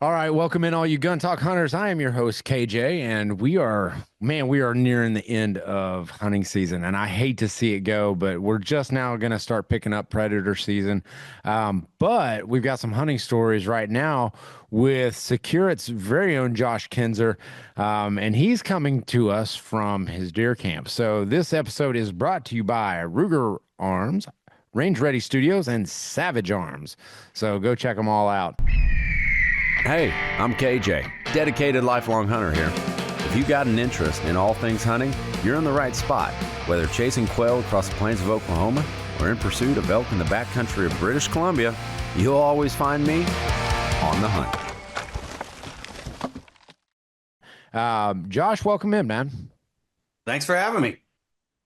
All right, welcome in all you gun talk hunters. I am your host KJ, and we are nearing the end of hunting season, and I hate to see it go, but we're just now going to start picking up predator season. But we've got some hunting stories right now with Securit's very own Josh Kinser, and he's coming to us from his deer camp. So this episode is brought to you by Ruger Arms, Range Ready Studios, and Savage Arms. So go check them all out. Hey, I'm KJ, dedicated lifelong hunter here. If you got an interest in all things hunting, you're in the right spot. Whether chasing quail across the plains of Oklahoma or in pursuit of elk in the backcountry of British Columbia, you'll always find me on the hunt. Josh, welcome in, man. Thanks for having me.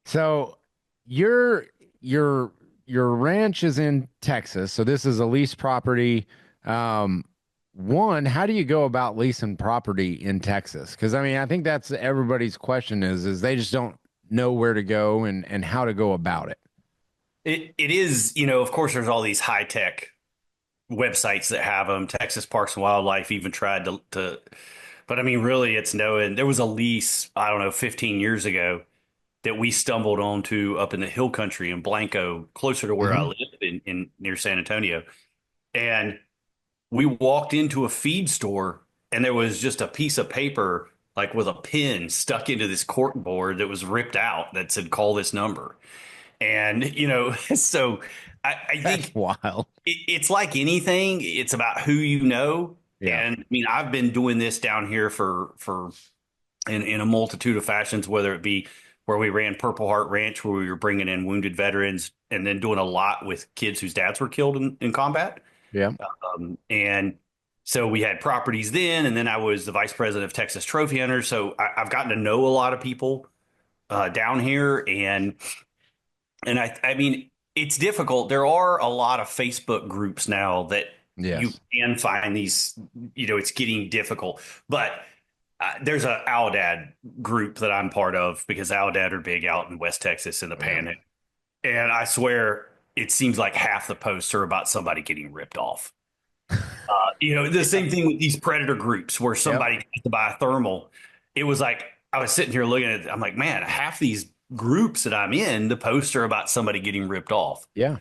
So your your your ranch is in Texas, so this is a lease property. One, how do you go about leasing property in Texas? Because I mean, I think that's everybody's question is they just don't know where to go and how to go about it. It is, of course, there's all these high tech websites that have them. Texas Parks and Wildlife even tried but I mean, really, it's knowing there was a lease, I don't know, 15 years ago that we stumbled onto up in the hill country in Blanco, closer to where I Hmm. live in near San Antonio. And we walked into a feed store and there was just a piece of paper like with a pin stuck into this cork board that was ripped out that said call this number. And so I That's think wild. it's like anything, it's about who you know. Yeah. And I mean, I've been doing this down here for in a multitude of fashions, whether it be where we ran Purple Heart Ranch, where we were bringing in wounded veterans, and then doing a lot with kids whose dads were killed in combat. Yeah. And so we had properties then, and then I was the vice president of Texas Trophy Hunters. So I've gotten to know a lot of people down here, and I mean, it's difficult. There are a lot of Facebook groups now that you Yes. can find these. It's getting difficult, but there's a Owlad group that I'm part of because Owlad are big out in West Texas in the Yeah. Panhandle, and I swear it seems like half the posts are about somebody getting ripped off. The same thing with these predator groups where Yep. somebody has to buy a thermal. It was like I was sitting here looking at it. I'm like, man, half these groups that I'm in, the posts are about somebody getting ripped off. Yeah.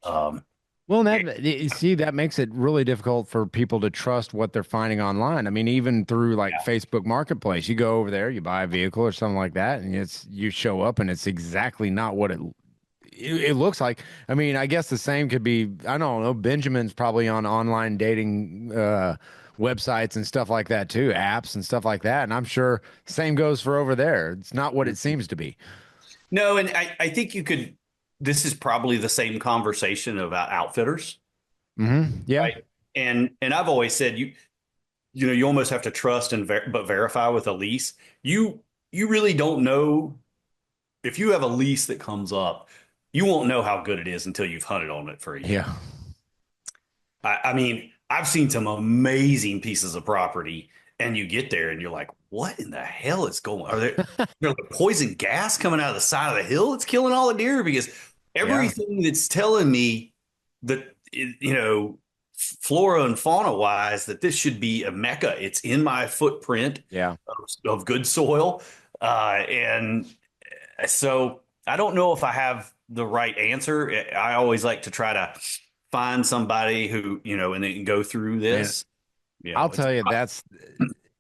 Um, Well, you see, that makes it really difficult for people to trust what they're finding online. I mean, even through like yeah, Facebook Marketplace, you go over there, you buy a vehicle or something like that, and you show up and it's exactly not what it looks like. I mean, I guess the same could be, I don't know, Benjamin's probably on online dating websites and stuff like that too, apps and stuff like that. And I'm sure same goes for over there. It's not what it seems to be. no, and I think you could. This is probably the same conversation about outfitters, Yeah. right? And I've always said you almost have to trust and but verify with a lease. You really don't know if you have a lease that comes up. You won't know how good it is until you've hunted on it for a year. Yeah. I mean, I've seen some amazing pieces of property, and you get there and you're like, what in the hell is going on? There like poison gas coming out of the side of the hill? It's killing all the deer because Yeah. everything that's telling me that, flora and fauna wise, that this should be a mecca. It's in my footprint Yeah. of good soil. And so I don't know if I have the right answer. I always like to try to find somebody who, and then go through Man, this. I'll It's tell you,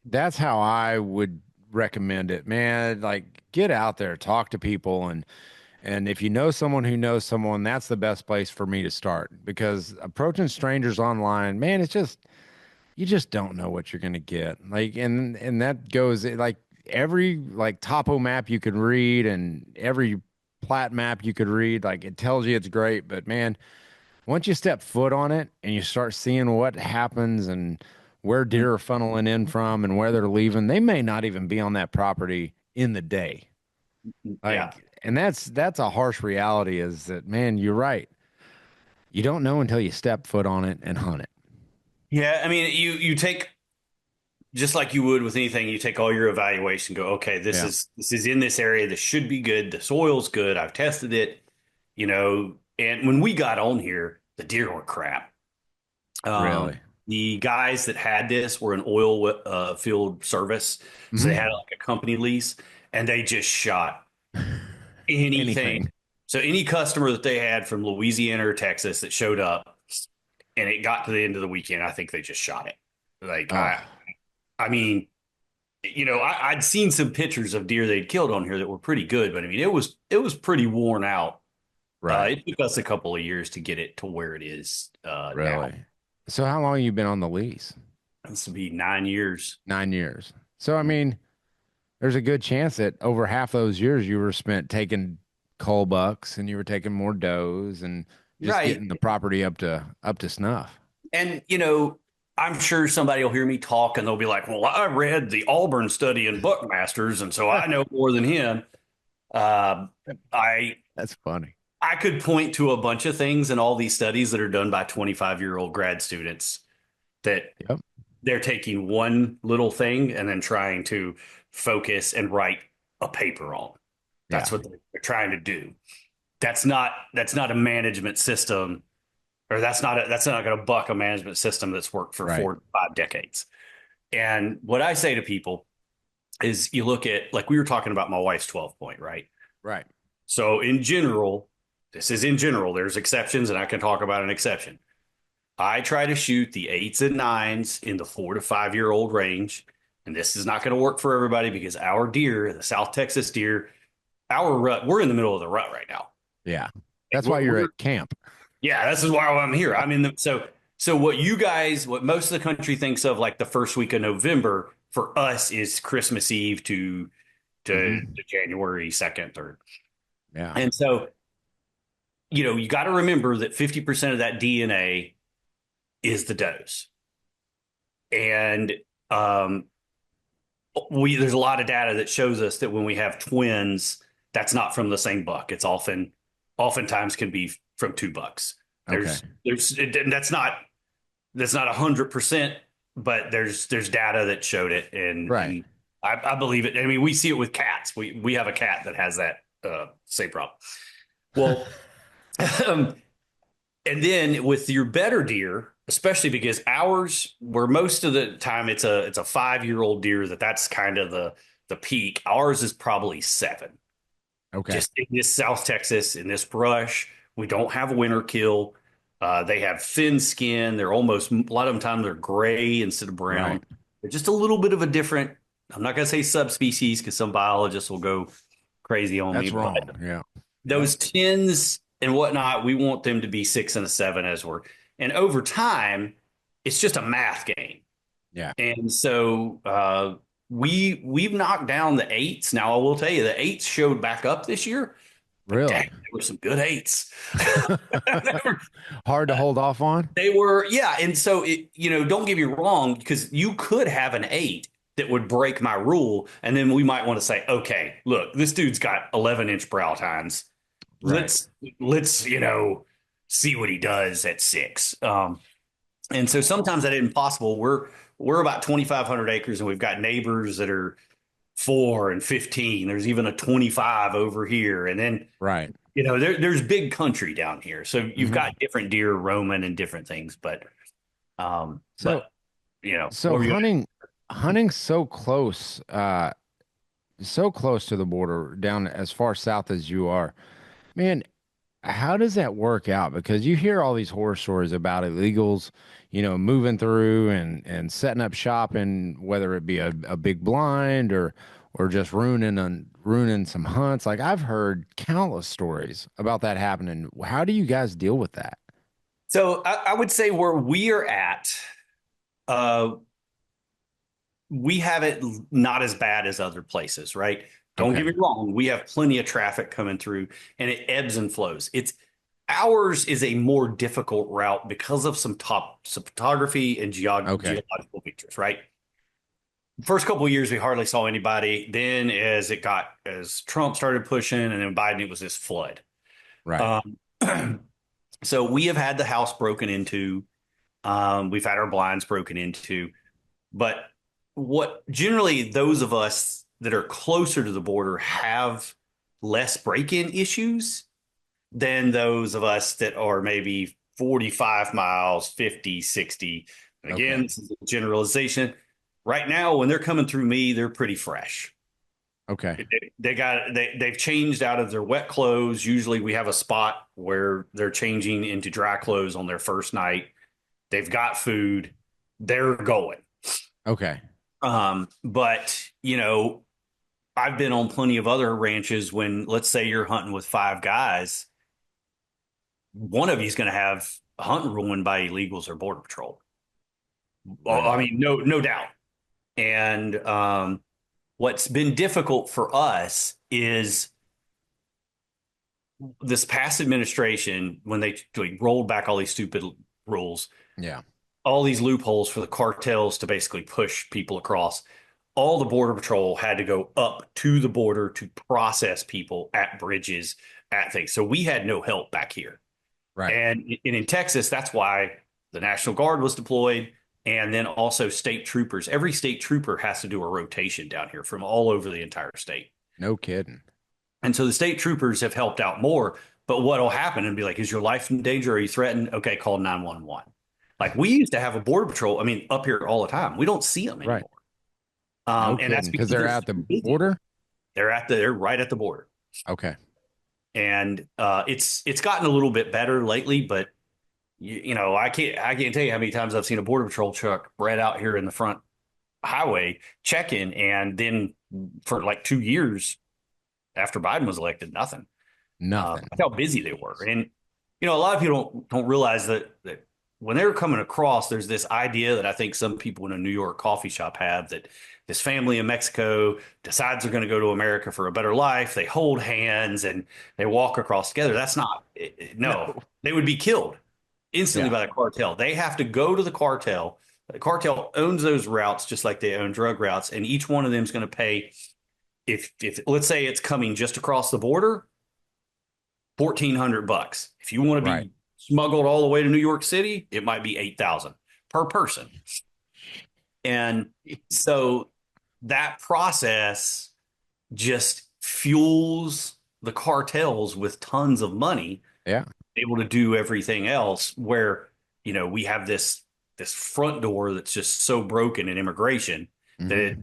that's how I would recommend it, man. Like get out there, talk to people and if you know someone who knows someone, that's the best place for me to start because approaching strangers online, man, it's just you just don't know what you're going to get. Like and that goes like every like topo map you could read and every plat map you could read, like it tells you it's great, but man, once you step foot on it and you start seeing what happens and where deer are funneling in from and where they're leaving, they may not even be on that property in the day. yeah. Like, and that's a harsh reality is that, man, you're right. You don't know until you step foot on it and hunt it. Yeah. I mean, you take just like you would with anything, you take all your evaluation, go, okay, this Yeah, is in this area. This should be good. The soil's good. I've tested it, and when we got on here, the deer were crap. Um, really. the guys that had this were an oil field service, so they had Hmm. like a company lease, and they just shot anything. Anything. So any customer that they had from Louisiana or Texas that showed up, and it got to the end of the weekend, I think they just shot it. Like Oh, I mean, I'd seen some pictures of deer they'd killed on here that were pretty good, but I mean, it was pretty worn out. right. It took us a couple of years to get it to where it is now. Really. So how long you been on the lease? This will be 9 years. 9 years. So I mean, there's a good chance that over half those years you were spent taking cull bucks and you were taking more does and just Right. getting the property up to snuff. And, I'm sure somebody will hear me talk and they'll be like, well, I read the Auburn study in Buckmasters, and so I know more than him. Uh, I That's funny. I could point to a bunch of things in all these studies that are done by 25-year-old grad students that Yep. they're taking one little thing and then trying to focus and write a paper on. That's Yeah. what they're trying to do. That's not a management system, or that's not going to buck a management system that's worked for Right. 4 to 5 decades. And what I say to people is, you look at, like we were talking about my wife's 12 point, right? Right. So in general, this is in general, there's exceptions, and I can talk about an exception. I try to shoot the eights and nines in the 4 to 5 year old range. And this is not going to work for everybody, because our deer, the South Texas deer, our rut, we're in the middle of the rut right now. Yeah. That's why you're We're at camp. Yeah, this is why I'm here. I mean, so what most of the country thinks of like the first week of November, for us is Christmas Eve Hmm. to January 2nd, 3rd. Yeah. And so, you got to remember that 50% of that DNA is the does. And there's a lot of data that shows us that when we have twins, that's not from the same buck. It's oftentimes can be from two bucks. Okay. And that's not 100%, but there's data that showed it, and Right. I believe it. I mean, we see it with cats. We have a cat that has that same problem. Well, um, and then with your better deer, especially because ours, where most of the time it's a 5 year old deer, that's kind of the peak. Ours is probably 7. Okay. Just in this South Texas, in this brush, we don't have winter kill. They have thin skin. They're almost, a lot of the time they're gray instead of Right. brown. They're just a little bit of a different, I'm not going to say subspecies, because some biologists will go crazy on me, That's but wrong. Yeah. Yep. those tens and whatnot, we want them to be 6 and a 7 and over time, it's just a math game. Yeah. And so we've knocked down the eights. Now I will tell you, the eights showed back up this year, but dang, Really. there were some good eights. Hard to hold off on. They were, yeah. And so don't get me wrong, because you could have an 8 that would break my rule, and then we might want to say, okay, look, this dude's got 11-inch brow tines. Right. Let's see what he does at 6. And so sometimes that isn't possible. We're about 2,500 acres, and we've got neighbors that are 4 and 15. There's even a 25 over here, and then Right. there's big country down here, so you've Hmm. got different deer roaming and different things. But So what so were you? hunting so close to the border down as far south as you are. Man, how does that work out? Because you hear all these horror stories about illegals, moving through and setting up shop, and whether it be a big blind or just ruining some hunts. Like I've heard countless stories about that happening. How do you guys deal with that? So I would say where we are at, uh, we have it not as bad as other places, right? Don't get Okay. me wrong. We have plenty of traffic coming through, and it ebbs and flows. Ours is a more difficult route because of some photography and Okay. geological features, right? First couple of years, we hardly saw anybody. Then, as Trump started pushing, and then Biden, it was this flood. Right. Um, so we have had the house broken into. We've had our blinds broken into. But what generally those of us that are closer to the border have less break-in issues than those of us that are maybe 45 miles, 50, 60. Again, Okay. this is a generalization. Right now, when they're coming through me, they're pretty fresh. Okay. They've changed out of their wet clothes. Usually we have a spot where they're changing into dry clothes on their first night. They've got food. They're going. Okay. But I've been on plenty of other ranches when, let's say you're hunting with five guys, one of you is going to have a hunting ruined by illegals or border patrol. Well, I Really? mean, no doubt. And what's been difficult for us is this past administration, when they rolled back all these stupid rules, Yeah. all these loopholes for the cartels to basically push people across. All the border patrol had to go up to the border to process people at bridges, at things. So we had no help back here. Right. And in Texas, that's why the National Guard was deployed. And then also state troopers. Every state trooper has to do a rotation down here from all over the entire state. No kidding. And so the state troopers have helped out more. But what will happen and be like, is your life in danger? Are you threatened? Okay, call 911. Like we used to have a border patrol, I mean, up here all the time. We don't see them Right. anymore. No And that's kidding. Because because they're they're at the busy. border. They're right at the border. Okay. And it's gotten a little bit better lately, but I can't tell you how many times I've seen a border patrol truck right out here in the front highway checking, and then for like 2 years after Biden was elected, nothing. Nothing. That's how busy they were. And a lot of people don't realize that when they were coming across, there's this idea that I think some people in a New York coffee shop have, that this family in Mexico decides they're going to go to America for a better life. They hold hands and they walk across together. That's not, no, No. they would be killed instantly Yeah. by the cartel. They have to go to the cartel. The cartel owns those routes just like they own drug routes, and each one of them is going to pay. If let's say it's coming just across the border, $1,400. If you want to Right. be smuggled all the way to New York City, it might be 8,000 per person. And so that process just fuels the cartels with tons of money, Yeah. able to do everything else. Where we have this front door that's just so broken in immigration that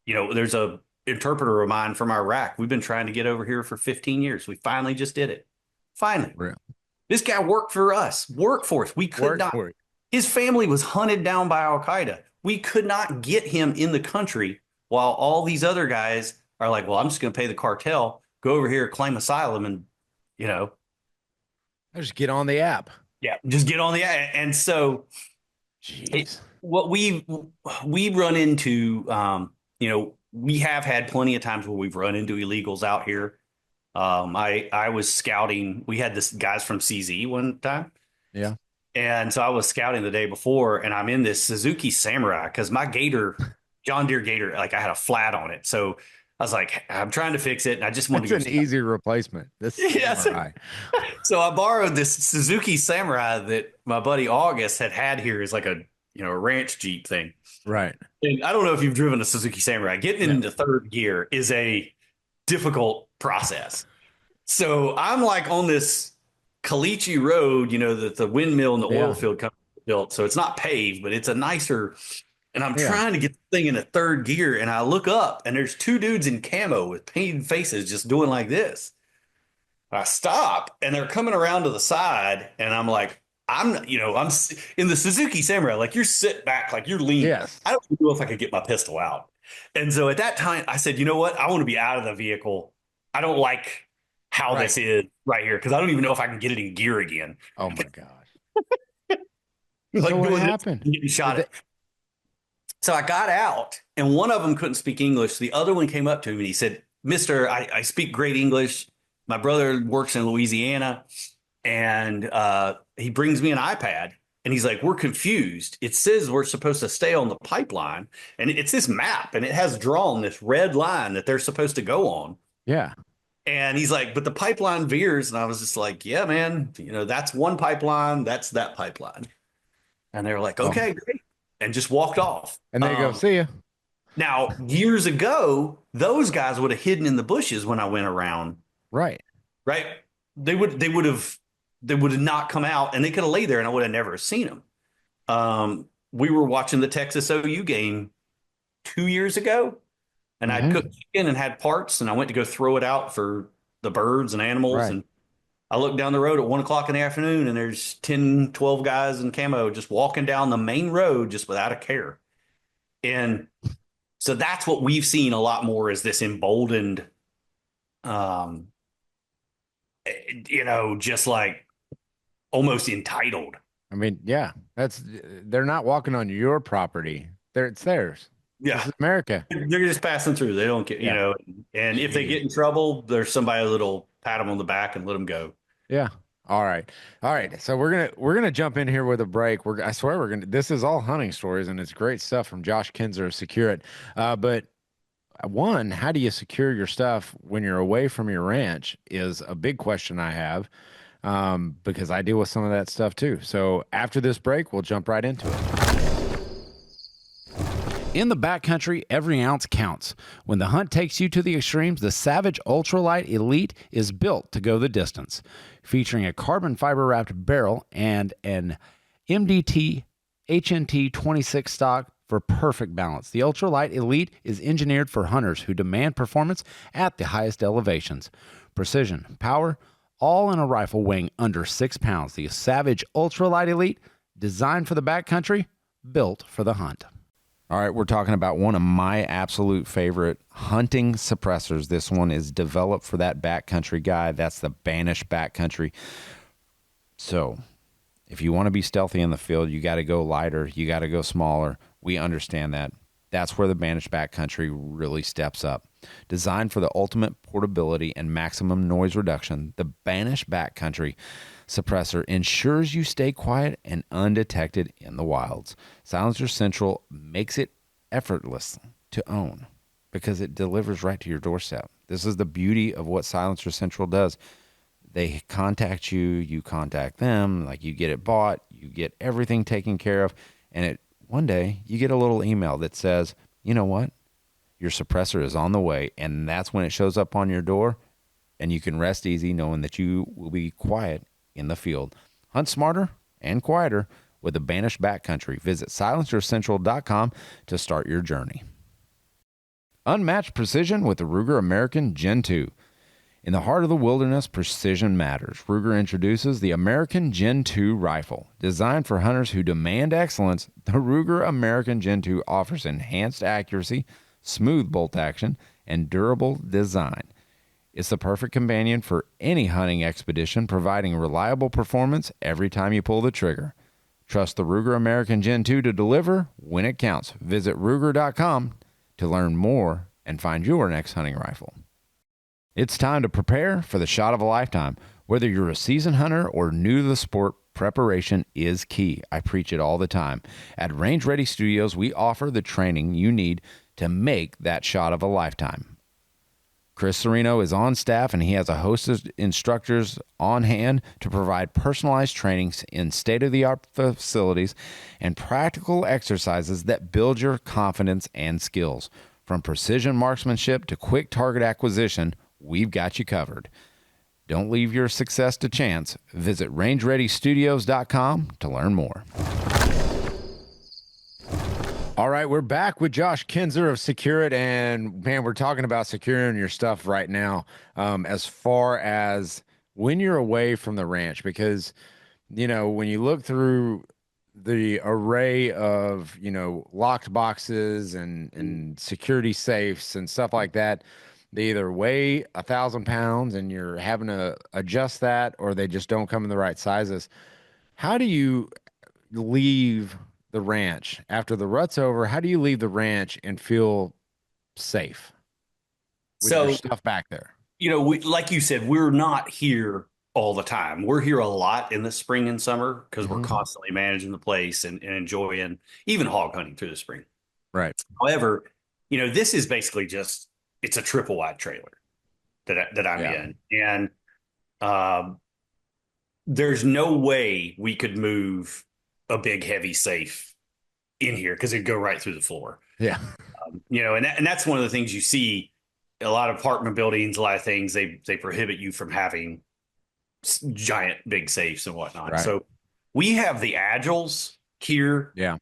Hmm. there's a interpreter of mine from Iraq. We've been trying to get over here for 15 years. We finally just did it. Finally. Real. This guy worked for us, worked for us. We could Work not. for it. His family was hunted down by Al Qaeda. We could not get him in the country, while all these other guys are like, well, I'm just going to pay the cartel, go over here, claim asylum, and, you know, Just get on the app. yeah, just get on the. And so Jeez. what we run into, we have had plenty of times where we've run into illegals out here. I was scouting. We had this guys from CZ one time. Yeah. And so I was scouting the day before, and I'm in this Suzuki Samurai because my Gator, John Deere Gator, like I had a flat on it. So I was like, I'm trying to fix it, and I just wanted It's to an go. easy replacement. This Yeah, Samurai. so I borrowed this Suzuki Samurai that my buddy August had here as like a ranch Jeep thing. Right. And I don't know if you've driven a Suzuki Samurai. Getting No. into third gear is a difficult process. So I'm like on this Caliche Road, that the windmill and the oil Yeah. field company built. So it's not paved, but it's a nicer. And I'm Yeah. trying to get the thing in a third gear, and I look up, and there's two dudes in camo with painted faces just doing like this. I stop, and they're coming around to the side, and I'm like, I'm in the Suzuki Samurai, like you're sit back, like you're lean. Yes. I don't know if I could get my pistol out. And so at that time, I said, you know what? I want to be out of the vehicle. I don't like how Right. this is right here because I don't even know if I can get it in gear again. Oh my gosh. Like So what doing this happened? and getting shot Did at. So I got out, and one of them couldn't speak English. The other one came up to me and he said, Mister, I speak great English. My brother works in Louisiana, and he brings me an iPad. And he's like, we're confused. It says we're supposed to stay on the pipeline. And it's this map, and it has drawn this red line that they're supposed to go on. Yeah. And he's like, but the pipeline veers. And I was just like, yeah, man, that's one pipeline. That's that pipeline. And they were like, Oh. okay, great. And just walked off. And they go, see ya. Now, years ago, those guys would have hidden in the bushes when I went around, Right. right? They would have not come out, and they could have laid there, and I would have never seen them. we were watching the Texas OU game 2 years ago, and I'd Hmm. cooked chicken and had parts, and I went to go throw it out for the birds and animals. Right. And I looked down the road at 1 o'clock in the afternoon, and there's 10, 12 guys in camo just walking down the main road just without a care. And so that's what we've seen a lot more is this emboldened, um, just like almost entitled. I mean, yeah, they're not walking on your property. It's theirs. This Yeah. is America. They're just passing through. They don't get, Yeah. and if they Jeez. get in trouble, there's somebody that'll pat them on the back and let them go. Yeah. All right. All right. So we're gonna jump in here with a break. I swear we're gonna this is all hunting stories and it's great stuff from Josh Kinser of Secure It. But one, how do you secure your stuff when you're away from your ranch is a big question I have. Because I deal with some of that stuff too. So after this break, we'll jump right into it. In the backcountry, every ounce counts. When the hunt takes you to the extremes, the Savage Ultralight Elite is built to go the distance. Featuring a carbon fiber wrapped barrel and an MDT HNT 26 stock for perfect balance. The Ultralight Elite is engineered for hunters who demand performance at the highest elevations. Precision, power, all in a rifle weighing under 6 pounds. The Savage Ultralight Elite, designed for the backcountry, built for the hunt. All right, we're talking about one of my absolute favorite hunting suppressors. This one is developed for that backcountry guy. That's the Banished Backcountry. So, if you want to be stealthy in the field, you got to go lighter. You got to go smaller. We understand that. That's where the Banished Backcountry really steps up. Designed for the ultimate portability and maximum noise reduction, the Banished Backcountry suppressor ensures you stay quiet and undetected in the wilds. Silencer Central makes it effortless to own because it delivers right to your doorstep. This is the beauty of what Silencer Central does. They contact you, you contact them, like you get it bought, you get everything taken care of, and one day you get a little email that says, you know what? Your suppressor is on the way, and that's when it shows up on your door, and you can rest easy knowing that you will be quiet in the field. Hunt smarter and quieter with the Banished Backcountry. Visit silencercentral.com to start your journey. Unmatched precision with the Ruger American Gen 2. In the heart of the wilderness, precision matters. Ruger introduces the American Gen 2 rifle. Designed for hunters who demand excellence, the Ruger American Gen 2 offers enhanced accuracy, smooth bolt action, and durable design. It's the perfect companion for any hunting expedition, providing reliable performance every time you pull the trigger. Trust the Ruger American Gen 2 to deliver when it counts. Visit Ruger.com to learn more and find your next hunting rifle. It's time to prepare for the shot of a lifetime. Whether you're a seasoned hunter or new to the sport, preparation is key. I preach it all the time. At Range Ready Studios, we offer the training you need to make that shot of a lifetime. Chris Serino is on staff, and he has a host of instructors on hand to provide personalized trainings in state-of-the-art facilities and practical exercises that build your confidence and skills. From precision marksmanship to quick target acquisition, we've got you covered. Don't leave your success to chance. Visit rangereadystudios.com to learn more. All right, we're back with Josh Kinser of Secure It, and man, we're talking about securing your stuff right now. As far as when you're away from the ranch, because when you look through the array of locked boxes and security safes and stuff like that, they either weigh 1,000 pounds and you're having to adjust that, or they just don't come in the right sizes. How do you leave the ranch after the rut's over? How do you leave the ranch and feel safe with your So, stuff back there? like you said, we're not here all the time. We're here a lot in the spring and summer because we're Hmm. constantly managing the place and enjoying even hog hunting through the spring. Right. However, this is basically just it's a triple wide trailer that I'm Yeah. in, and um, there's no way we could move a big heavy safe in here because it'd go right through the floor. Yeah. And that's one of the things you see a lot of apartment buildings, a lot of things they prohibit you from having giant big safes and whatnot. Right. So we have the Agiles here Yeah.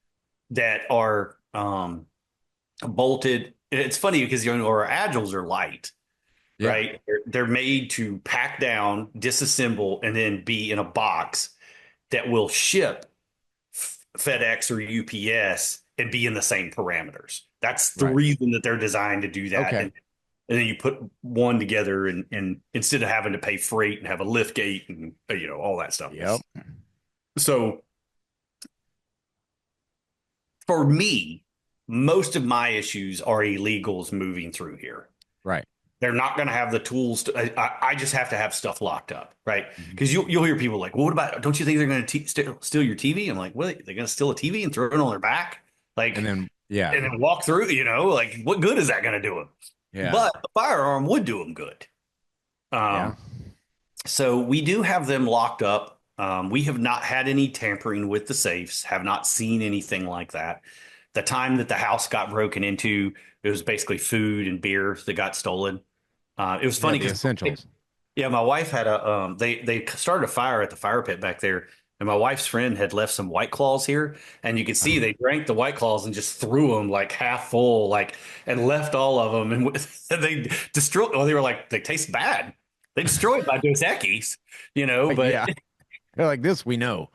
that are bolted. It's funny because our agiles are light, Yeah. right? They're made to pack down, disassemble, and then be in a box that will ship FedEx or UPS and be in the same parameters. That's the Right. reason that they're designed to do that. Okay. And then you put one together and instead of having to pay freight and have a lift gate and all that stuff. Yep. So for me, most of my issues are illegals moving through here. Right. They're not going to have the tools to. I just have to have stuff locked up, right? Mhm. Because you'll hear people like, "Well, what about? Don't you think they're going to steal your TV?" I'm like, "What? They're going to steal a TV and throw it on their back, And like, then, yeah. and then walk through? Like, what good is that going to do them?" Yeah. But a firearm would do them good. Yeah. Um, so we do have them locked up. We have not had any tampering with the safes. Have not seen anything like that. The time that the house got broken into, it was basically food and beer that got stolen. It was Yeah. funny The because essentials. yeah, my wife had a they started a fire at the fire pit back there, and my wife's friend had left some White Claws here, and you could see they drank the White Claws and just threw them like half full, like and left all of them, and they destroyed. Well, they were like they taste bad. They destroyed by Dos Equis, but Yeah. They're like this, we know.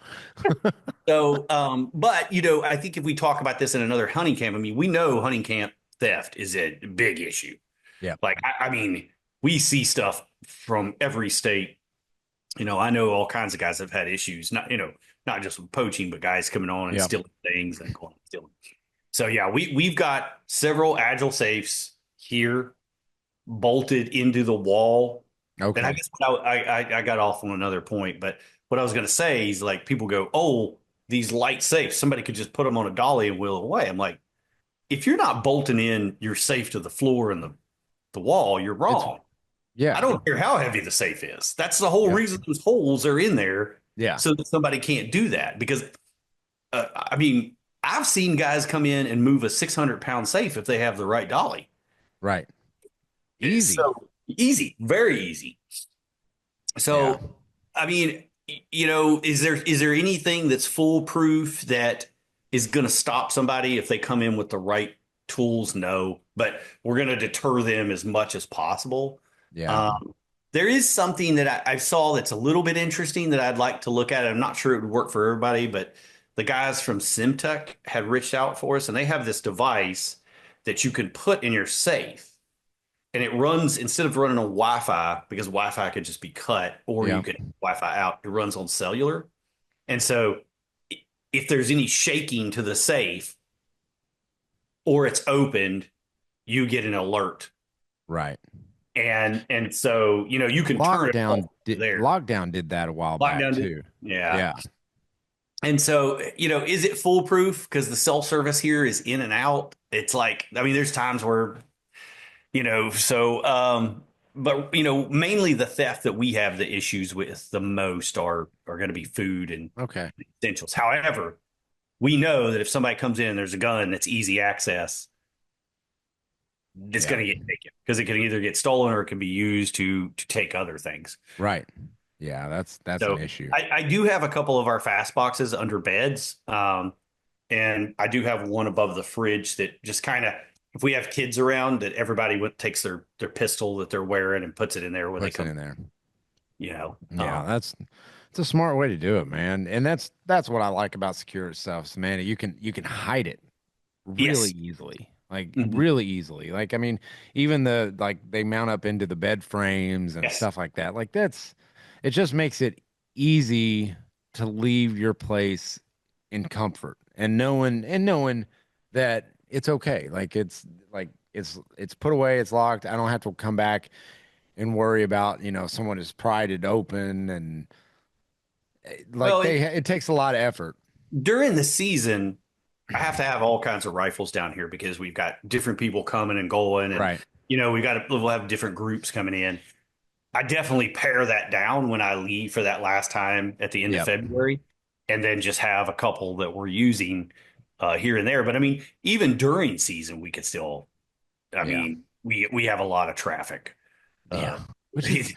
so but I think if we talk about this in another hunting camp, I mean, we know hunting camp theft is a big issue. Yeah. Like, I mean, we see stuff from every state. I know all kinds of guys have had issues, not just with poaching, but guys coming on and Yeah. stealing things and going and stealing. So yeah, we've got several agile safes here bolted into the wall. And I Okay. guess I got off on another point, but what I was going to say is like people go, oh, these light safes, somebody could just put them on a dolly and wheel it away. I'm like, if you're not bolting in your safe to the floor and the wall, you're It's, wrong. I yeah. don't care how heavy the safe is. That's the whole Yeah. reason those holes are in there Yeah. so that somebody can't do that. Because, I mean, I've seen guys come in and move a 600-pound safe if they have the right dolly. Right. It's Easy. so easy, very easy. Yeah. So, I mean, is there anything that's foolproof that is going to stop somebody if they come in with the right tools? No, but we're going to deter them as much as possible. Yeah. Um, there is something that I saw that's a little bit interesting that I'd like to look at. I'm not sure it would work for everybody, but the guys from Simtech had reached out for us, and they have this device that you can put in your safe and it runs instead of running on Wi-Fi because Wi-Fi could just be cut, or you Yeah. could Wi-Fi out. It runs on cellular, and so if there's any shaking to the safe or it's opened, you get an alert, Right. and so you can turn it off there. Lockdown did that a while back Lockdown, too. yeah. Yeah. And so is it foolproof? Because the cell service here is in and out. It's like I mean, there's times where so but mainly the theft that we have the issues with the most are going to be food and Okay. essentials. However, we know that if somebody comes in and there's a gun that's easy access, it's Yeah. going to get taken because it can either get stolen or it can be used to take other things. Right. Yeah, that's So an issue. I do have a couple of our fast boxes under beds. And I do have one above the fridge that just kind of, if we have kids around, that everybody takes their pistol that they're wearing and puts it in there when they Puts it come, in there. you know. Yeah, it's a smart way to do it, man. And that's what I like about secure stuff, man. You can hide it really Yes. easily. Like Mhm. really easily. Like I mean, even they mount up into the bed frames and Yes. stuff like that. Like it just makes it easy to leave your place in comfort and knowing that it's okay. Like it's put away, it's locked. I don't have to come back and worry about, someone has pried it open and Well, it takes a lot of effort. during the season, I have to have all kinds of rifles down here because we've got different people coming and going, and Right. we'll have different groups coming in. I definitely pare that down when I leave for that last time at the end of Yep. February, and then just have a couple that we're using here and there. But I mean, even during season, we could still. I Yeah. mean, we have a lot of traffic. Yeah. Uh, Which is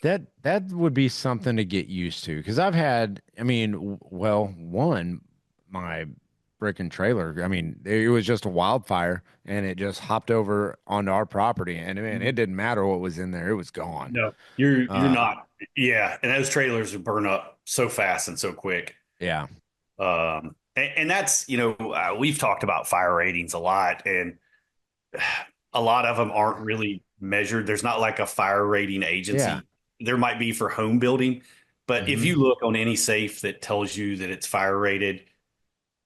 that would be something to get used to because I've had, I mean, well, one, my freaking trailer. I mean, it was just a wildfire and it just hopped over onto our property. And man, it didn't matter what was in there, it was gone. No, you're Uh, not. Yeah, and those trailers would burn up so fast and so quick. yeah, And that's, we've talked about fire ratings a lot, and a lot of them aren't really measured. There's not like a fire rating yeah. agency. There might be for home building, but if Hmm. you look on any safe that tells you that it's fire rated,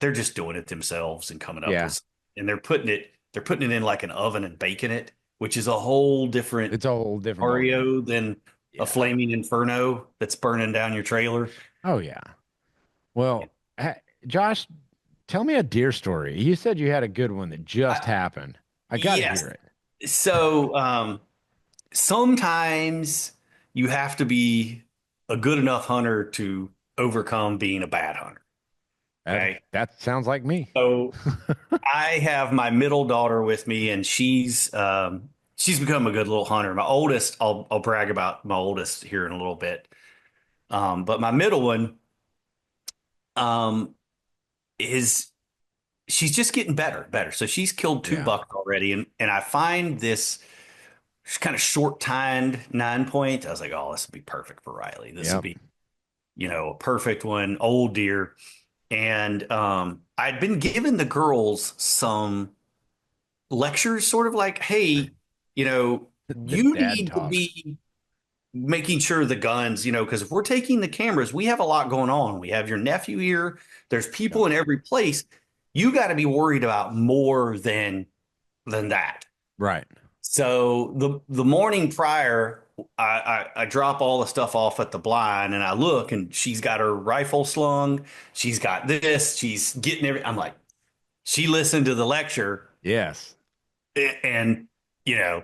they're just doing it themselves and coming up Yeah. with, and they're putting it in like an oven and baking it, which is a whole different It's a whole different ballgame. Oreo than a Yeah. flaming inferno that's burning down your trailer. Oh, yeah. Well, Josh, tell me a deer story. You said you had a good one that just I, happened. I got to yes. hear it. So sometimes you have to be a good enough hunter to overcome being a bad hunter. That, Okay. that sounds like me. So I have my middle daughter with me, and she's become a good little hunter. My oldest, I'll brag about my oldest here in a little bit. But my middle one, um, is she's just getting better. So she's killed two Yeah. bucks already, and I find this kind of short tined 9 point. I was like, oh, this would be perfect for Riley. This would Yep. be, a perfect one, old deer. And I'd been giving the girls some lectures, sort of like, hey, The you dad need to talk. be making sure the guns, because if we're taking the cameras, we have a lot going on. We have your nephew here. There's Yep. people in every place. You got to be worried about more than that. Right. So the morning prior, I drop all the stuff off at the blind, and I look, and she's got her rifle slung. She's got this. She's getting every. I'm like, she listened to the lecture, Yes. and you know,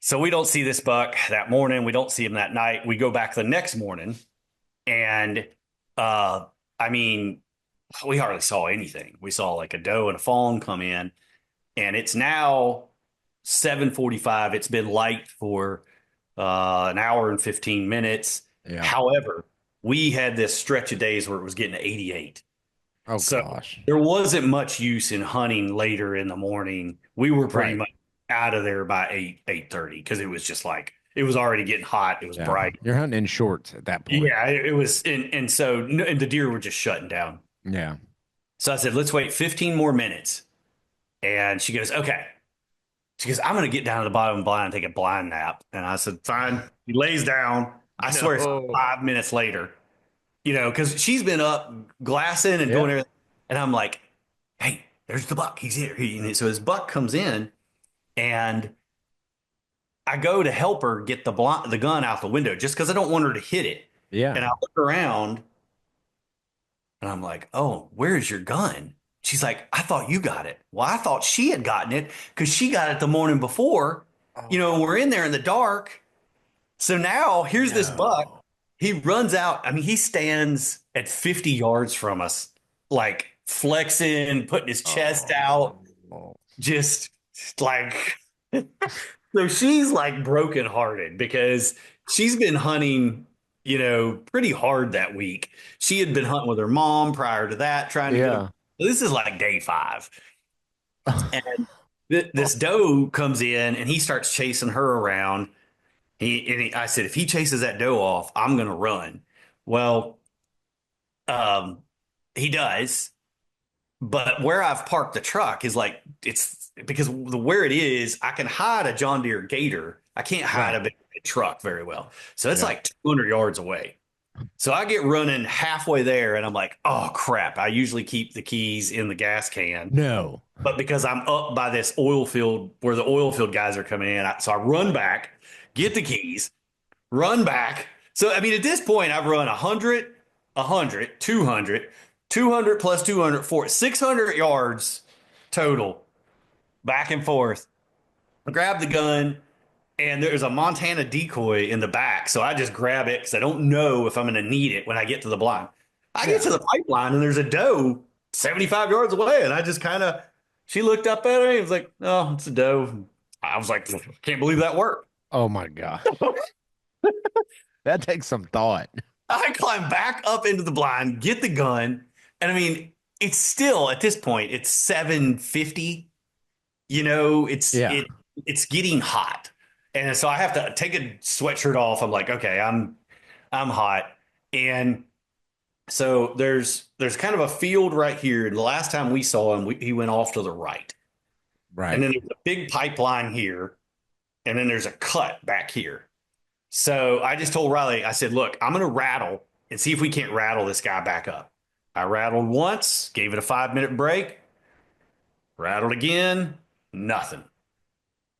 so we don't see this buck that morning. We don't see him that night. We go back the next morning, and uh, I mean, we hardly saw anything. We saw like a doe and a fawn come in, and it's now 7:45. It's been light for an hour and 15 minutes. Yeah. However, we had this stretch of days where it was getting to 88. Oh So gosh. there wasn't much use in hunting later in the morning. We were pretty Right. much out of there by 8:30 because it was just like it was already getting hot. It was Yeah. bright. You're hunting in shorts at that point. Yeah, it was, and so and the deer were just shutting down. Yeah. So I said, let's wait 15 more minutes. And she goes, okay. She goes, I'm going to get down to the bottom of the blind and take a blind nap. And I said, fine. He lays down. I swear it's like No. 5 minutes later, because she's been up glassing and Yeah. doing everything. And I'm like, hey, there's the buck. He's here. So his buck comes in, and I go to help her get the gun out the window just because I don't want her to hit it. And Yeah. I look around, and I'm like, oh, where's your gun? She's like, I thought you got it. Well, I thought she had gotten it because she got it the morning before. Oh We're in there in the dark. So now here's this buck. no. He runs out. I mean, he stands at 50 yards from us, like flexing, putting his chest out, Oh. just like. So she's like brokenhearted because she's been hunting, pretty hard that week. She had been hunting with her mom prior to that, trying to get him. Yeah. This is like day 5. And this doe comes in, and he starts chasing her around. I said, if he chases that doe off, I'm going to run. Well, um, he does. But where I've parked the truck is like, it's because where it is, I can hide a John Deere Gator. I can't hide Right. a big truck very well. So it's Yeah. like 200 yards away. So I get running halfway there, and I'm like, oh crap. I usually keep the keys in the gas can, No. but because I'm up by this oil field where the oil field guys are coming in, so I run back, get the keys, run back. So, I mean, at this point, I've run 100, 100, 200, 200 plus 200, 600 yards total, back and forth. I grab the gun, and there's a Montana decoy in the back. So I just grab it because I don't know if I'm going to need it when I get to the blind. I get Yeah. to the pipeline, and there's a doe 75 yards away. And I just she looked up at her and was like, oh, it's a doe. I was like, can't believe that worked. Oh my gosh. That takes some thought. I climb back up into the blind, get the gun. And I mean, it's still at this point, it's 7:50. You know, Yeah. it's getting hot. And so I have to take a sweatshirt off. I'm like, okay, I'm hot. And so there's kind of a field right here. The last time we saw him, he went off to the right. And Right. then there's a big pipeline here, and then there's a cut back here. So I just told Riley, I said, look, I'm going to rattle and see if we can't rattle this guy back up. I rattled once, gave it a 5 minute break, rattled again, nothing.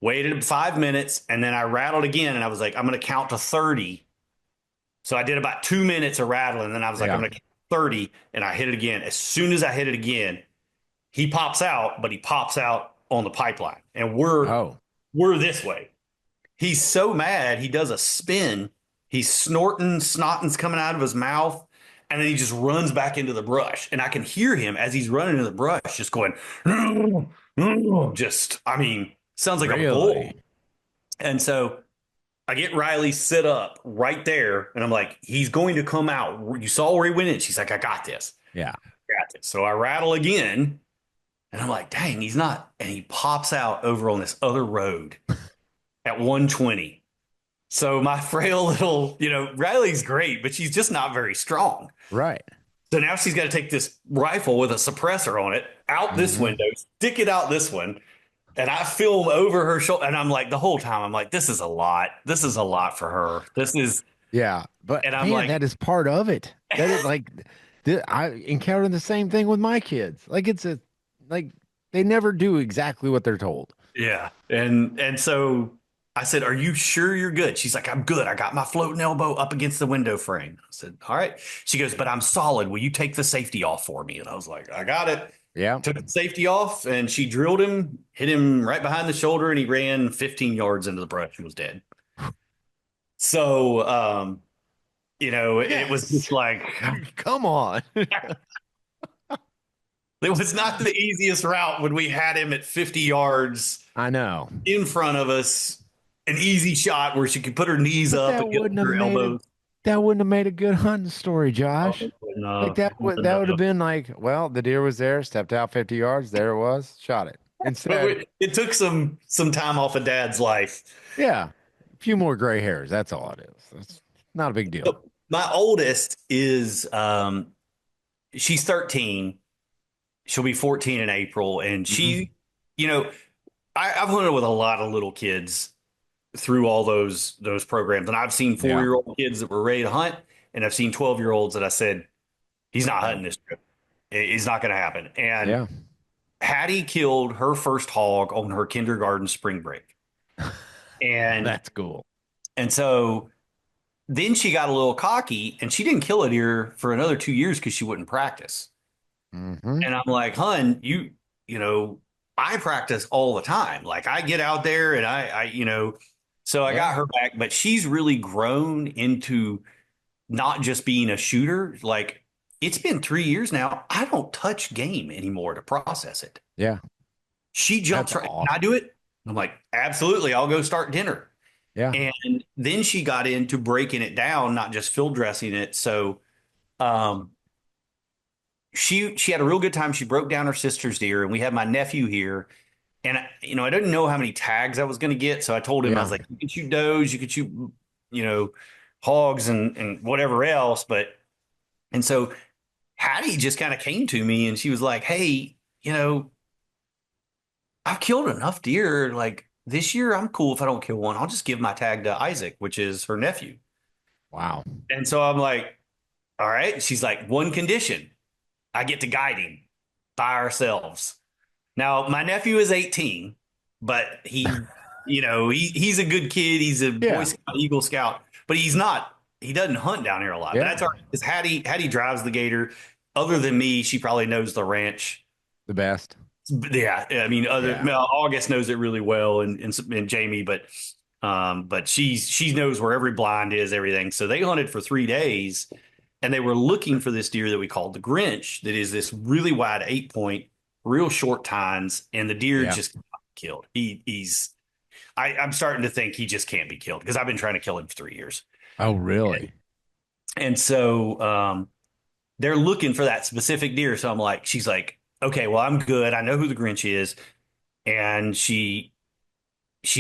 Waited 5 minutes, and then I rattled again, and I was like, I'm going to count to 30. So I did about 2 minutes of rattling, and then I was like, I'm Yeah. going to count 30, and I hit it again. As soon as I hit it again, he pops out, but he pops out on the pipeline, and Oh, we're this way. He's so mad, he does a spin. He's snorting, snotting's coming out of his mouth, and then he just runs back into the brush. And I can hear him as he's running into the brush, just going, just, I mean, sounds like a bull. really? And so I get Riley sit up right there, and I'm like, he's going to come out. You saw where he went in. She's like, I got this. Yeah. I got this. So I rattle again, and I'm like, dang, he's not. And he pops out over on this other road at 120. So my frail little, Riley's great, but she's just not very strong. Right. So now she's got to take this rifle with a suppressor on it out this Hmm. window, stick it out this one, and I film over her shoulder. And I'm like, the whole time, I'm like, this is a lot. This is a lot for her. This is, Yeah. But and I'm man, like, that is part of it. That is like, I encountered the same thing with my kids. Like like they never do exactly what they're told. yeah. And so I said, are you sure you're good? She's like, I'm good. I got my floating elbow up against the window frame. I said, all right. She goes, but I'm solid. Will you take the safety off for me? And I was like, I got it. Yeah. Took the safety off, and she drilled him, hit him right behind the shoulder, and he ran 15 yards into the brush and was dead. So, it was Yes. just like, Come on. it was not the easiest route when we had him at 50 yards I know. in front of us. An easy shot where she could put her knees But up that and get wouldn't have her made it elbows. that wouldn't have made a good hunting story, Oh, Josh. Like no, that no. would have been like, well, the deer was there, stepped out 50 yards, there it was, shot it. But Instead, it took some time off of Dad's life. yeah, a few more gray hairs. That's all it is. That's not a big deal. So my oldest is she's 13. She'll be 14 in April, and Hmm. you know, I've hunted with a lot of little kids through all those programs, and I've seen 4 Yeah. year old kids that were ready to hunt, and I've seen 12 year olds that I said he's not hunting Nope. this trip. It's not going to happen. And Yeah. Hattie killed her first hog on her kindergarten spring break, and That's cool. so then she got a little cocky, and she didn't kill a deer for another 2 years because she wouldn't practice. Hmm. And I'm like, hun, you know, I practice all the time. Like I get out there and so I Yeah. got her back, but she's really grown into not just being a shooter. Like it's been 3 years now. I don't touch game anymore to process it. Yeah. She That's jumps right. Can I awesome. do it? I'm like, absolutely. I'll go start dinner. Yeah. And then she got into breaking it down, not just field dressing it. So, um, she had a real good time. She broke down her sister's deer, and we had my nephew here. And I didn't know how many tags I was going to get, so I told him I Yeah. was like, "You can shoot does, you can shoot, you know, hogs and whatever else." And so Hattie just kind of came to me, and she was like, "Hey, I've killed enough deer. Like this year, I'm cool if I don't kill one. I'll just give my tag to Isaac, which is her nephew." Wow. And so I'm like, "All right." She's like, "One condition: I get to guide him by ourselves." Now, my nephew is 18, but he's a good kid. He's a Boy Yeah. Scout, Eagle Scout, but he doesn't hunt down here a lot. But Yeah. that's all right. Because Hattie drives the gator. Other than me, she probably knows the ranch. The best. But yeah, I mean, Yeah. August knows it really well, and Jamie, but she knows where every blind is, everything. So they hunted for 3 days, and they were looking for this deer that we called the Grinch. That is this really wide 8 point, real short tines, and the deer Yeah. just got killed. I'm starting to think he just can't be killed because I've been trying to kill him for 3 years, Oh, really? and so they're looking for that specific deer. So I'm like, she's like, okay, well, I'm good. I know who the Grinch is. And she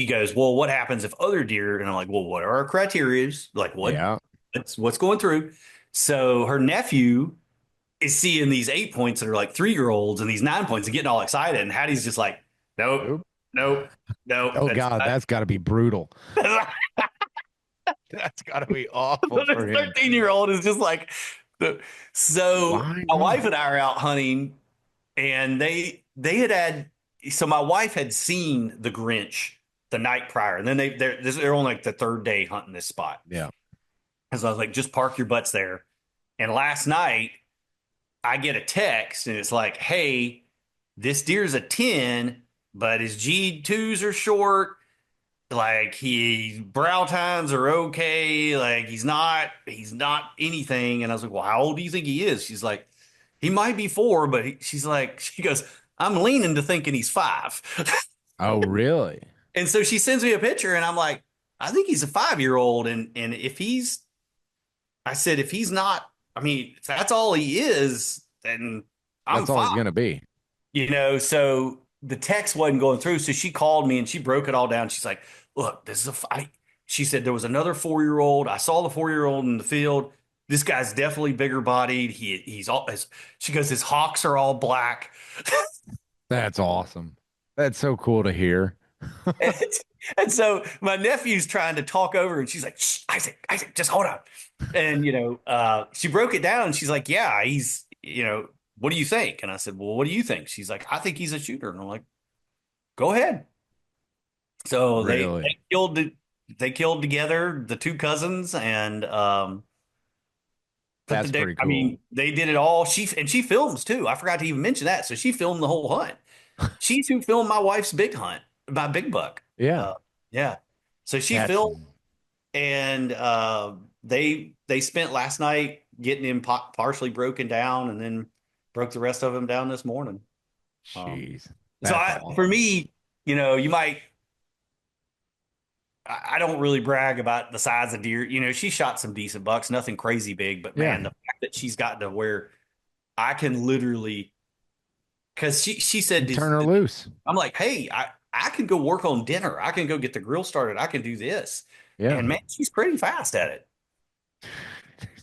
goes, well, what happens if other deer? And I'm like, well, what are our criterias? Like Yeah. what's going through? So her nephew is seeing these 8 points that are like 3 year olds and these 9 points and getting all excited. And Hattie's just like, nope, Nope. nope, nope. Oh That's God, not. that's got to be brutal. That's got to be awful So for this him. 13-year-old is just like, so Why my not? wife and I are out hunting and they had so my wife had seen the Grinch the night prior, and then they're on like the third day hunting this spot. Yeah. Because I was like, just park your butts there. And last night I get a text and it's like, hey, this deer's a 10, but his G2s are short. Like he brow tines are okay. Like he's not anything. And I was like, well, how old do you think he is? She's like, he might be 4, but she's like, she goes, I'm leaning to thinking he's 5. Oh, really? And so she sends me a picture, and I'm like, I think he's a 5 year old. And if he's, I said, if he's not, I mean, if that's all he is, then I'm That's all fine. he's gonna be. So the text wasn't going through. So she called me and she broke it all down. She's like, look, this is a fight. She said there was another 4 year old. I saw the 4 year old in the field. This guy's definitely bigger bodied. He's all, she goes, his hawks are all black. That's awesome. That's so cool to hear. And, and so my nephew's trying to talk over and she's like, shh, Isaac, just hold on. And, she broke it down and she's like, yeah, what do you think? And I said, well, what do you think? She's like, I think he's a shooter. And I'm like, go ahead. So they, Really? they killed they killed together the two cousins and put the That's day. pretty I cool. mean, they did it all. She films too. I forgot to even mention that. So she filmed the whole hunt. She's who filmed my wife's big hunt, my big buck. Yeah. Uh, yeah. So she That's filmed and they spent last night getting him partially broken down and then broke the rest of him down this morning. Um, jeez. so That's for awesome. me, you might I don't really brag about the size of deer. She shot some decent bucks, nothing crazy big, but Yeah. man, the fact that she's gotten to where I can literally, because she You said turn this, her loose. I'm like, hey, I can go work on dinner. I can go get the grill started. I can do this. Yeah. And man, she's pretty fast at it.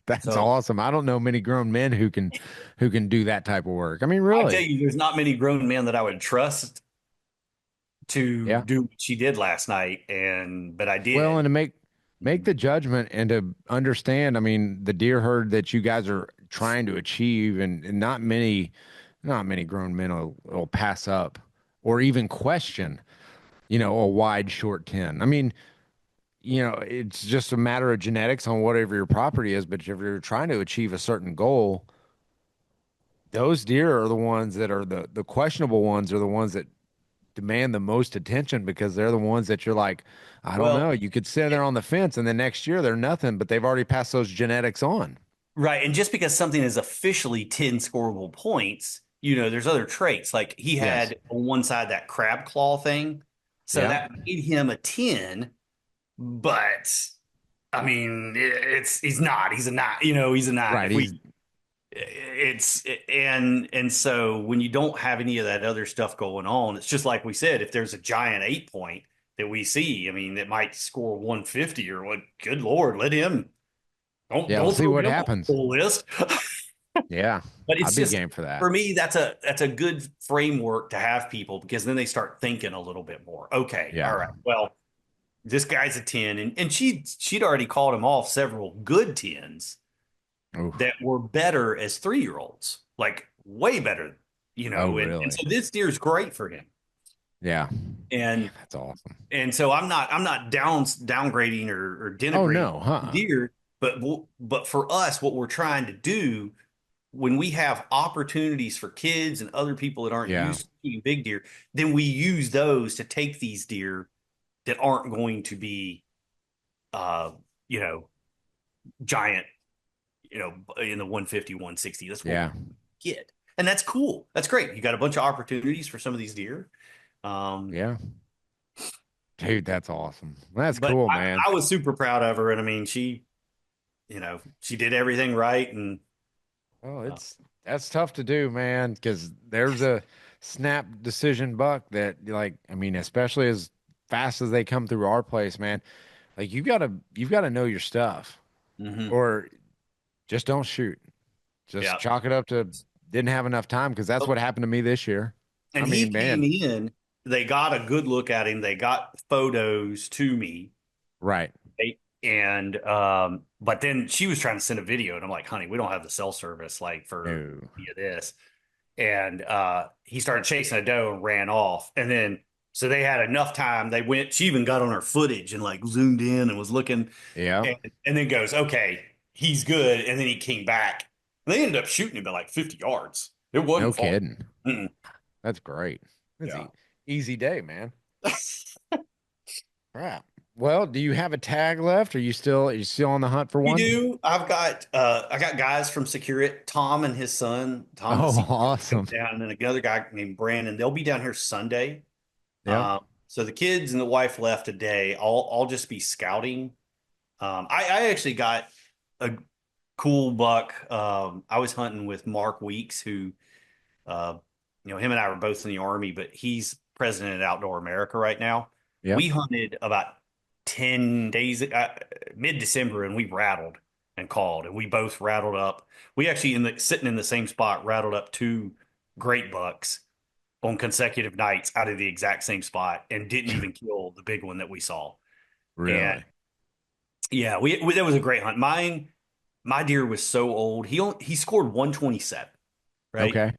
That's So awesome. I don't know many grown men who can do that type of work. I mean, I tell really. you, there's not many grown men that I would trust to Yeah. do what she did last night. But I Well, and did. to make the judgment and to understand, I mean, the deer herd that you guys are trying to achieve, and not many grown men will pass up or even question, a wide short 10. I mean, it's just a matter of genetics on whatever your property is, but if you're trying to achieve a certain goal, those deer are the ones that are the questionable ones are the ones that demand the most attention because they're the ones that you're like, I don't know. Well, You could sit there on the fence and the next year they're nothing, but they've already passed those genetics on. right. And just because something is officially 10 scorable points, there's other traits. Like he Yes. had on one side that crab claw thing. So Yeah. that made him a 10, but I mean, he's not. He's a nine, he's a nine. Right. If He's we it's and so when you don't have any of that other stuff going on, it's just like we said, if there's a giant 8 point that we see, I mean, that might score 150 or what, good Lord, let him don't Yeah, we'll don't see throw what him on the happens. full list. Yeah. But I'd it's be just game for that. for me, that's a good framework to have people because then they start thinking a little bit more. Okay, Yeah. all right. Well, this guy's a 10, and she'd already called him off several good 10s Oof. that were better as 3 year olds, like way better, Oh, and really? so this deer's great for him. Yeah. And That's awesome. so I'm not downgrading or Oh, denigrating no, huh? deer, but for us, what we're trying to do when we have opportunities for kids and other people that aren't Yeah. used to shooting big deer, then we use those to take these deer that aren't going to be, uh, you know, giant, in the 150, 160. That's what we Yeah. get. And that's cool. That's great. You got a bunch of opportunities for some of these deer. Um, Yeah. Dude, that's awesome. That's but cool, I, man. I was super proud of her. And I mean, she did everything right. And Oh, Uh, that's tough to do, man, because there's a snap decision buck that like I mean, especially as fast as they come through our place, man. Like you've gotta know your stuff. mhm. Or just don't shoot. Just Yeah. chalk it up to didn't have enough time because that's what happened to me this year. I And he mean, came man, in, they got a good look at him. They got photos to me. right. And but then she was trying to send a video, and I'm like, honey, we don't have the cell service like for No. via this. And he started chasing a doe and ran off. And then so they had enough time. They went, she even got on her footage and like zoomed in and was looking Yeah. and then goes, okay, he's good. And then he came back. And they ended up shooting him at like 50 yards. It No wasn't far. kidding. Mm-mm. That's great. That's Yeah. easy day, man. Crap. Well, do you have a tag left? Are you still on the hunt for We one? do. I got guys from Secure It, Tom and his son, Tom the Oh, CEO awesome. comes down, and then another guy named Brandon. They'll be down here Sunday. Yep. So the kids and the wife left today. I'll just be scouting. I actually got a cool buck. I was hunting with Mark Weeks, who uh, him and I were both in the army, but he's president at Outdoor America right now. Yep. We hunted about 10 days, mid-December, and we rattled and called, and we both rattled up. We actually, sitting in the same spot, rattled up two great bucks on consecutive nights out of the exact same spot and didn't even kill the big one that we saw. And Really? yeah, we that was a great hunt. My deer was so old. He scored 127, right? Okay.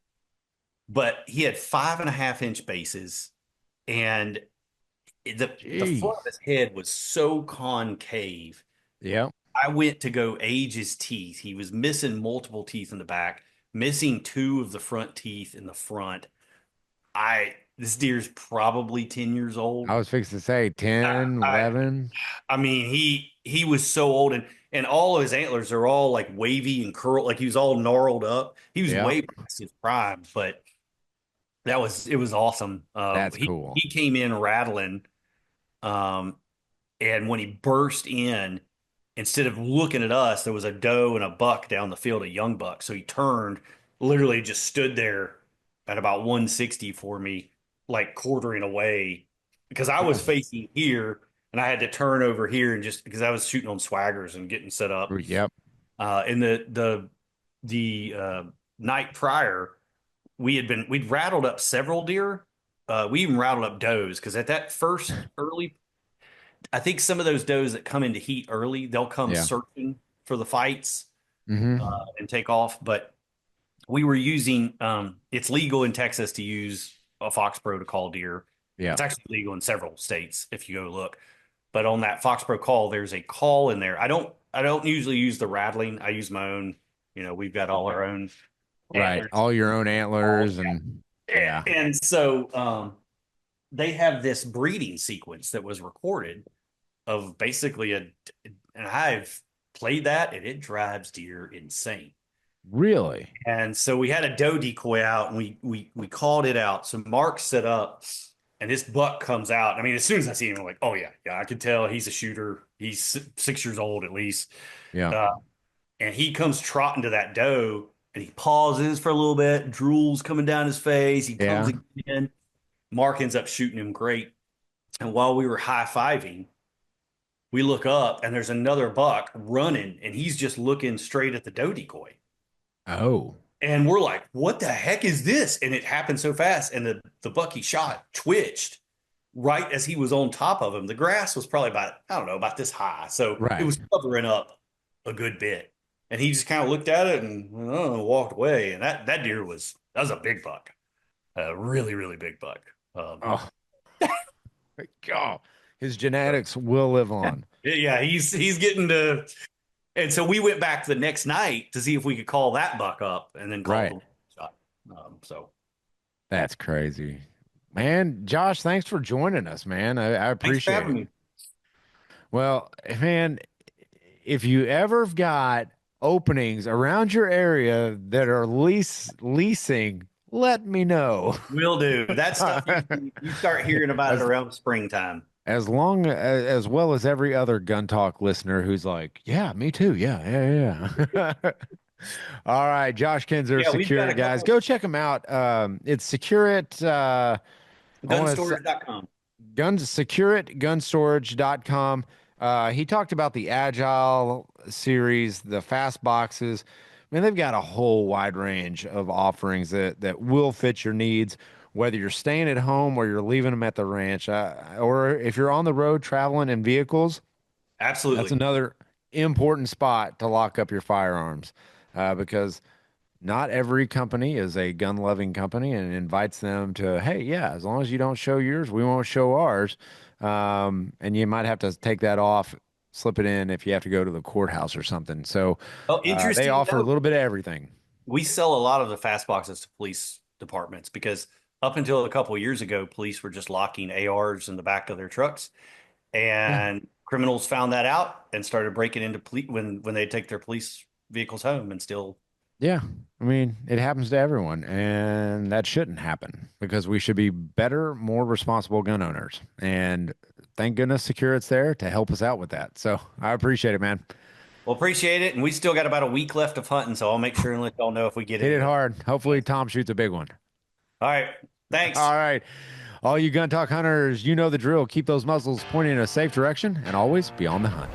But he had 5.5 inch bases, and the front of Jeez. his head was so concave. Yep. I went to go age his teeth. He was missing multiple teeth in the back, missing two of the front teeth in the front. I This deer's probably 10 years old. I was fixing to say I, 10, I 11. I mean, he was so old, and all of his antlers are all like wavy and curled, like he was all gnarled up. He was Yep. way past his prime, but it was awesome. That's He cool. he came in rattling, um, and when he burst in, instead of looking at us, there was a doe and a buck down the field, a young buck. So he turned, literally just stood there at about 160 for me, like quartering away, because I was facing here and I had to turn over here and just because I was shooting on swaggers and getting set up. Yep. And the night prior, we'd rattled up several deer. We even rattled up does because at that first early, I think some of those does that come into heat early, they'll come Yeah. searching for the fights Hmm. and take off. But we were using it's legal in Texas to use a Fox Pro to call deer. Yeah. It's actually legal in several states if you go look. But on that Fox Pro call, there's a call in there. I don't usually use the rattling. I use my own. We've got all our own Right. antlers. All your own All antlers and yeah. And so they have this breeding sequence that was recorded of basically and I've played that and it drives deer insane. Really? And so we had a doe decoy out and we called it out. So Mark set up and this buck comes out. I mean, as soon as I see him, I'm like, oh yeah, I can tell he's a shooter. He's 6 years old at least. Yeah. Uh, and he comes trotting to that doe and he pauses for a little bit, drool's coming down his face. He comes Yeah. again. Mark ends up shooting him great. And while we were high-fiving, we look up and there's another buck running and he's just looking straight at the doe decoy. Oh. And we're like, what the heck is this? And it happened so fast. And the buck he shot twitched right as he was on top of him. The grass was probably about, I don't know, about this high. So it Right. was covering up a good bit. And he just kind of looked at it and walked away. And that was a big buck, a really, really big buck. Oh, my God. His genetics will live on. Yeah, he's getting to. And so we went back the next night to see if we could call that buck up, and then called Right. the shot. So That's crazy. Man, Josh, thanks for joining us, man. I thanks for appreciate having it. me. Well, man, if you ever have got openings around your area that are leasing, let me know. Will do. That stuff you start hearing about it as around springtime. as well as every other gun talk listener who's like, yeah, me too. Yeah, yeah, yeah. All right, Josh Kinser, Yeah, we've Secure got It, a guys. couple Go check him out. It's Secure It. I want to gunstorage.com. guns secure it gunstorage.com. He talked about the Agile series, the fast boxes. I mean, they've got a whole wide range of offerings that will fit your needs, whether you're staying at home or you're leaving them at the ranch, or if you're on the road traveling in vehicles. That's Absolutely. another important spot to lock up your firearms, because not every company is a gun loving company and invites them to, hey, yeah, as long as you don't show yours, we won't show ours. And you might have to take that off, slip it in if you have to go to the courthouse or something. So Well, they interesting offer a note, little bit of everything. we sell a lot of the fast boxes to police departments because up until a couple of years ago, police were just locking ARs in the back of their trucks, Yeah. and criminals found that out and started breaking into police when they take their police vehicles home and still. Yeah. I mean, it happens to everyone, and that shouldn't happen because we should be better, more responsible gun owners. And thank goodness Secure It's there to help us out with that. So I appreciate it, man. Well, appreciate it, and we still got about a week left of hunting, so I'll make sure and let y'all know if we get Hit it anywhere. hard. Hopefully, Tom shoots a big one. All right, thanks. All right. All you gun talk hunters, you know the drill. Keep those muzzles pointing in a safe direction and always be on the hunt.